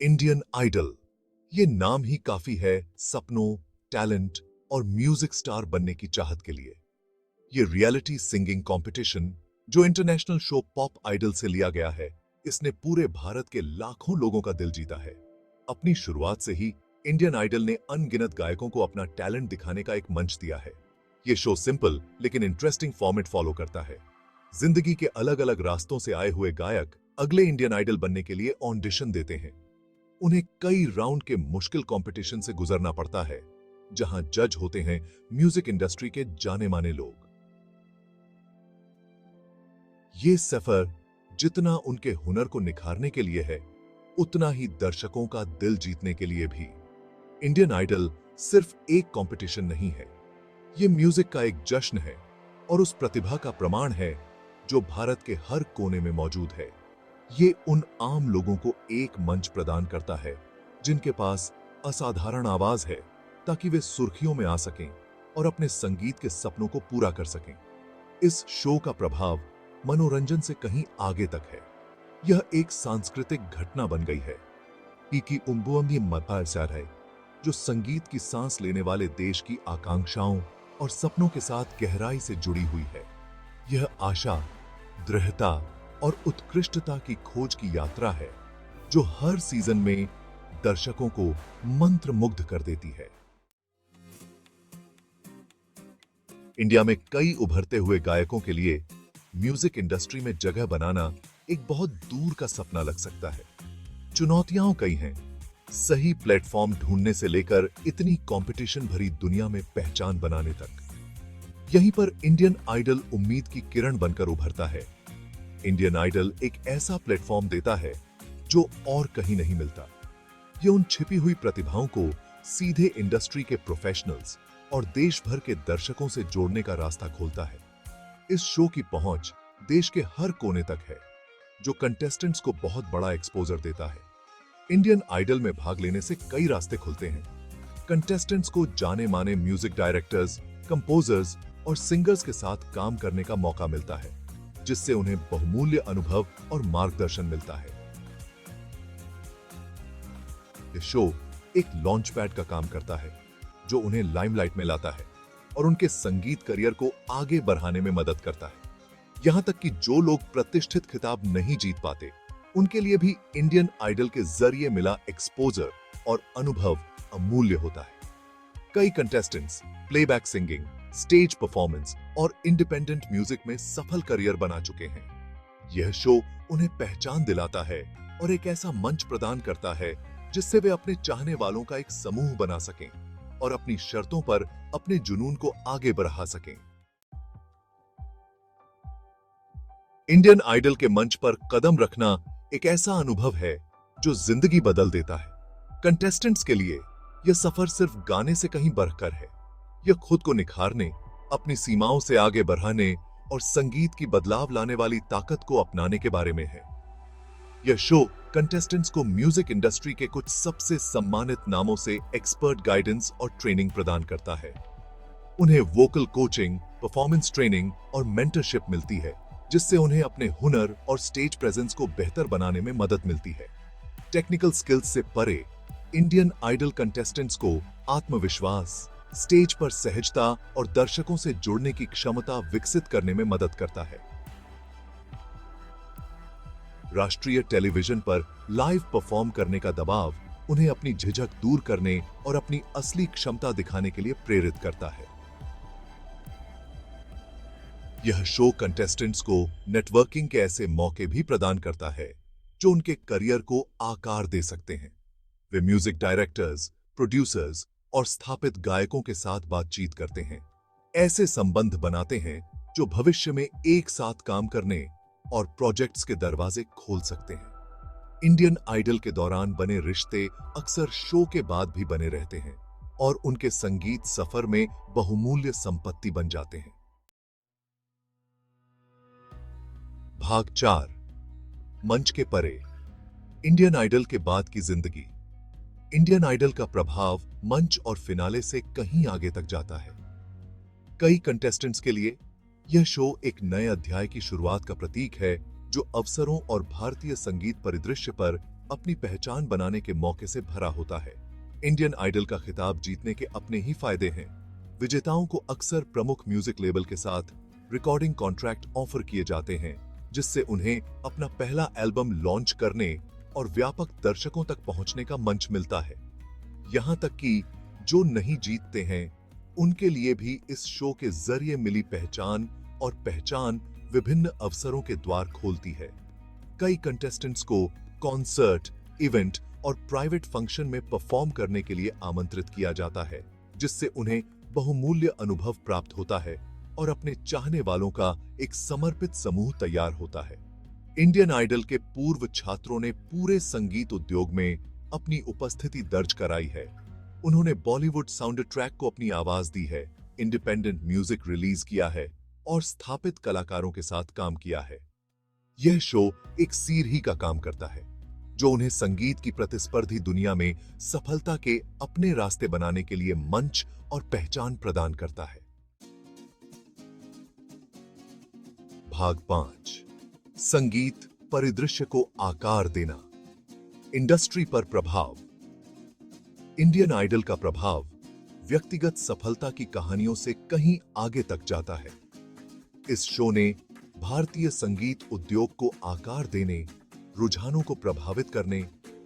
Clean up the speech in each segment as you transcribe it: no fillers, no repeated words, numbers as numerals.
Indian idol, ये नाम ही काफी है सपनों, टैलेंट और म्यूजिक स्टार बनने की चाहत के लिए। ये रियलिटी सिंगिंग कंपटीशन जो इंटरनेशनल शो पॉप आइडल से लिया गया है, इसने पूरे भारत के लाखों लोगों का दिल जीता है। अपनी शुरुआत से ही इंडियन आइडल ने अनगिनत गायकों को अपना टैलेंट दिखाने का एक मंच दिया है। ये शो सिंपल लेकिन इंटरेस्टिंग फॉर्मेट फॉलो करता है। जिंदगी के अलग अलग रास्तों से आए हुए गायक अगले इंडियन आइडल बनने के लिए ऑडिशन देते हैं। उन्हें कई राउंड के मुश्किल कंपटीशन से गुजरना पड़ता है, जहां जज होते हैं म्यूजिक इंडस्ट्री के जाने माने लोग। ये सफर जितना उनके हुनर को निखारने के लिए है, उतना ही दर्शकों का दिल जीतने के लिए भी। इंडियन आइडल सिर्फ एक कंपटीशन नहीं है, ये म्यूजिक का एक जश्न है और उस प्रतिभा का प्रमाण है जो भारत के हर कोने में मौजूद है। ये उन आम लोगों को एक मंच प्रदान करता है जिनके पास असाधारण आवाज है, ताकि वे सुर्खियों में आ सकें और अपने संगीत के सपनों को पूरा कर सकें। इस शो का प्रभाव मनोरंजन से कहीं आगे तक है। यह एक सांस्कृतिक घटना बन गई है कि उम्बुअम्बी मतासार है, जो संगीत की सांस लेने वाले देश की आकांक्षाओं और सपनों के साथ गहराई से जुड़ी हुई है। यह आशा, दृढ़ता और उत्कृष्टता की खोज की यात्रा है जो हर सीजन में दर्शकों को मंत्रमुग्ध कर देती है। इंडिया में कई उभरते हुए गायकों के लिए म्यूजिक इंडस्ट्री में जगह बनाना एक बहुत दूर का सपना लग सकता है। चुनौतियां कई हैं, सही प्लेटफॉर्म ढूंढने से लेकर इतनी कंपटीशन भरी दुनिया में पहचान बनाने तक। यहीं पर इंडियन आइडल उम्मीद की किरण बनकर उभरता है। इंडियन आइडल एक ऐसा प्लेटफॉर्म देता है जो और कहीं नहीं मिलता। ये उन छिपी हुई प्रतिभाओं को सीधे इंडस्ट्री के प्रोफेशनल्स और देश भर के दर्शकों से जोड़ने का रास्ता खोलता है। इस शो की पहुंच देश के हर कोने तक है, जो कंटेस्टेंट्स को बहुत बड़ा एक्सपोजर देता है। इंडियन आइडल में भाग लेने से कई रास्ते खुलते हैं। कंटेस्टेंट्स को जाने माने म्यूजिक डायरेक्टर्स, कंपोजर्स और सिंगर्स के साथ काम करने का मौका मिलता है, जिससे उन्हें बहुमूल्य अनुभव और मार्गदर्शन मिलता है। यह शो एक लॉन्च पैड का काम करता है, जो उन्हें लाइमलाइट में लाता है और उनके संगीत करियर को आगे बढ़ाने में मदद करता है। यहां तक कि जो लोग प्रतिष्ठित खिताब नहीं जीत पाते, उनके लिए भी इंडियन आइडल के जरिए मिला एक्सपोजर और अनुभव अमूल्य होता है। कई contestants playback singing, stage performance और इंडिपेंडेंट म्यूजिक में सफल करियर बना चुके हैं। यह शो उन्हें पहचान दिलाता है और एक ऐसा मंच प्रदान करता है जिससे वे अपने चाहने वालों का एक समूह बना सकें और अपनी शर्तों पर अपने जुनून को आगे बढ़ा सकें। इंडियन आइडल के मंच पर कदम रखना एक ऐसा अनुभव है जो जिंदगी बदल देता है। कंटेस्टेंट्स के लिए यह सफर सिर्फ गाने से कहीं बढ़कर है। यह खुद को निखारने, अपनी सीमाओं से आगे बढ़ाने और संगीत की बदलाव लाने वाली ताकत को अपनाने के बारे में है। यह शो कंटेस्टेंट्स को म्यूजिक इंडस्ट्री के कुछ सबसे सम्मानित नामों से एक्सपर्ट गाइडेंस और ट्रेनिंग प्रदान करता है। उन्हें वोकल कोचिंग, परफॉर्मेंस ट्रेनिंग और मेंटरशिप मिलती है, जिससे उन्हें अपने हुनर और स्टेज प्रेजेंस को बेहतर बनाने में मदद मिलती है। टेक्निकल स्किल्स से परे इंडियन आइडल कंटेस्टेंट्स को आत्मविश्वास, स्टेज पर सहजता और दर्शकों से जुड़ने की क्षमता विकसित करने में मदद करता है। राष्ट्रीय टेलीविजन पर लाइव परफॉर्म करने का दबाव उन्हें अपनी झिझक दूर करने और अपनी असली क्षमता दिखाने के लिए प्रेरित करता है। यह शो कंटेस्टेंट्स को नेटवर्किंग के ऐसे मौके भी प्रदान करता है जो उनके करियर को आकार दे सकते हैं। वे म्यूजिक डायरेक्टर्स, प्रोड्यूसर्स और स्थापित गायकों के साथ बातचीत करते हैं, ऐसे संबंध बनाते हैं जो भविष्य में एक साथ काम करने और प्रोजेक्ट्स के दरवाजे खोल सकते हैं। इंडियन आइडल के दौरान बने रिश्ते अक्सर शो के बाद भी बने रहते हैं और उनके संगीत सफर में बहुमूल्य संपत्ति बन जाते हैं। भाग 4, मंच के परे, इंडियन आइडल के बाद की जिंदगी। इंडियन आइडल का प्रभाव मंच और फिनाले से कहीं आगे तक जाता है। कई कंटेस्टेंट्स के लिए यह शो एक नए अध्याय की शुरुआत का प्रतीक है, जो अवसरों और भारतीय संगीत परिदृश्य पर अपनी पहचान बनाने के मौके से भरा होता है। इंडियन आइडल का खिताब जीतने के अपने ही फायदे हैं। विजेताओं को अक्सर प्रमुख म्यूजिक लेबल के साथ रिकॉर्डिंग कॉन्ट्रैक्ट ऑफर किए जाते हैं, जिससे उन्हें अपना पहला एल्बम लॉन्च करने और व्यापक दर्शकों तक पहुंचने का मंच मिलता है। यहां तक कि जो नहीं जीतते हैं, उनके लिए भी इस शो के जरिए मिली पहचान विभिन्न अवसरों के द्वार खोलती है। कई कंटेस्टेंट्स को कॉन्सर्ट, इवेंट और प्राइवेट फंक्शन में परफॉर्म करने के लिए आमंत्रित किया जाता है, जिससे उन्हें बहुमूल्य अनुभव प्राप्त होता है और अपने चाहने वालों का एक समर्पित समूह तैयार होता है। इंडियन आइडल के पूर्व छात्रों ने पूरे संगीत उद्योग में अपनी उपस्थिति दर्ज कराई है। उन्होंने बॉलीवुड साउंड ट्रैक को अपनी आवाज दी है, इंडिपेंडेंट म्यूजिक रिलीज किया है और स्थापित कलाकारों के साथ काम किया है। यह शो एक सीढ़ी का काम करता है, जो उन्हें संगीत की प्रतिस्पर्धी दुनिया में सफलता के अपने रास्ते बनाने के लिए मंच और पहचान प्रदान करता है। भाग 5, संगीत परिदृश्य को आकार देना। इंडस्ट्री पर प्रभाव। इंडियन आइडल का प्रभाव व्यक्तिगत सफलता की कहानियों से कहीं आगे तक जाता है। इस शो ने भारतीय संगीत उद्योग को आकार देने, रुझानों को प्रभावित करने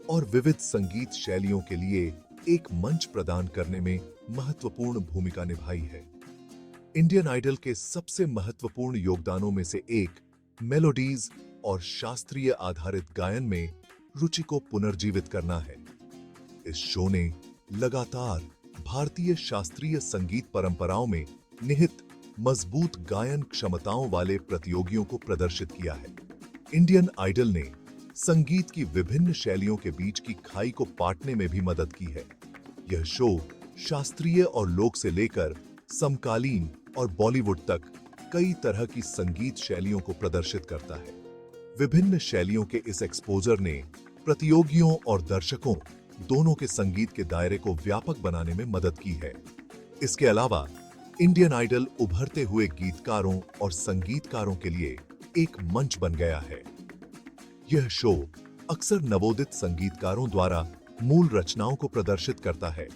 और विविध संगीत शैलियों के लिए एक मंच प्रदान करने में महत्वपूर्ण भूमिका निभाई है। इंडियन आइडल के सबसे महत्वपूर्ण योगदानों में से एक मेलोडीज और शास्त्रीय आधारित गायन में रुचि को पुनर्जीवित करना है। इस शो ने लगातार भारतीय शास्त्रीय संगीत परंपराओं में निहित मजबूत गायन क्षमताओं वाले प्रतियोगियों को प्रदर्शित किया है। इंडियन आइडल ने संगीत की विभिन्न शैलियों के बीच की खाई को पाटने में भी मदद की है। यह शो शास्त्रीय और लोक से लेकर समकालीन और बॉलीवुड तक कई तरह की संगीत शैलियों को प्रदर्शित करता है। विभिन्न शैलियों के इस एक्सपोजर ने प्रतियोगियों और दर्शकों दोनों के संगीत के दायरे को व्यापक बनाने में मदद की है। इसके अलावा इंडियन आइडल उभरते हुए गीतकारों और संगीतकारों के लिए एक मंच बन गया है। यह शो अक्सर नवोदित संगीतकारों द्वारा मूल रचनाओं को प्रदर्शित करता है,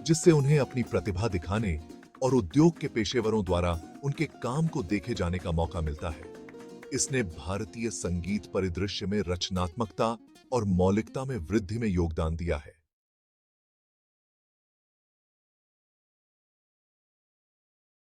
जिससे उन्हें अपनी प्रतिभा दिखाने और उद्योग के पेशेवरों द्वारा उनके काम को देखे जाने का मौका मिलता है। इसने भारतीय संगीत परिदृश्य में रचनात्मकता और मौलिकता में वृद्धि में योगदान दिया है।